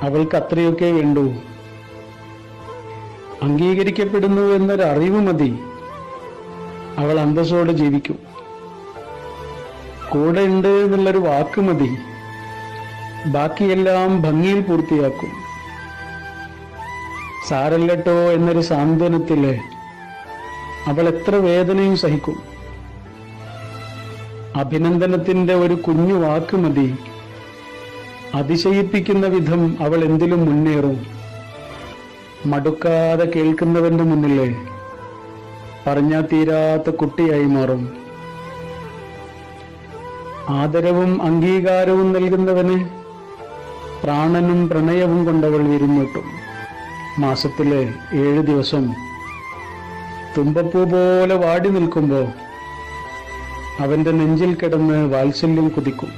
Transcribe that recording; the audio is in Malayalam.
അവൾക്ക് അത്രയൊക്കെ വേണ്ടൂ. അംഗീകരിക്കപ്പെടുന്നു എന്നൊരറിവ് മതി, അവൾ അന്തസ്സോടെ ജീവിക്കും. കൂടെ ഉണ്ട് എന്നുള്ളൊരു വാക്ക് മതി, ബാക്കിയെല്ലാം ഭംഗിയിൽ പൂർത്തിയാക്കും. സാരല്ലട്ടോ എന്നൊരു സാന്ത്വനത്തില് അവൾ എത്ര വേദനയും സഹിക്കും. അഭിനന്ദനത്തിന്റെ ഒരു കുഞ്ഞു വാക്ക് മതി, അതിശയിപ്പിക്കുന്ന വിധം അവൾ എന്തിലും മുന്നേറും. മടുക്കാതെ കേൾക്കുന്നവന്റെ മുന്നില് പറഞ്ഞാൽ തീരാത്ത കുട്ടിയായി മാറും. ആദരവും അംഗീകാരവും നൽകുന്നവന് പ്രാണനും പ്രണയവും കൊണ്ടവൾ വിരുന്നിട്ടും. മാസത്തിലെ 7 ദിവസം തുമ്പപ്പൂ പോലെ വാടി നിൽക്കുമ്പോൾ അവന്റെ നെഞ്ചിൽ കിടന്ന് വാത്സല്യം കുതിക്കും.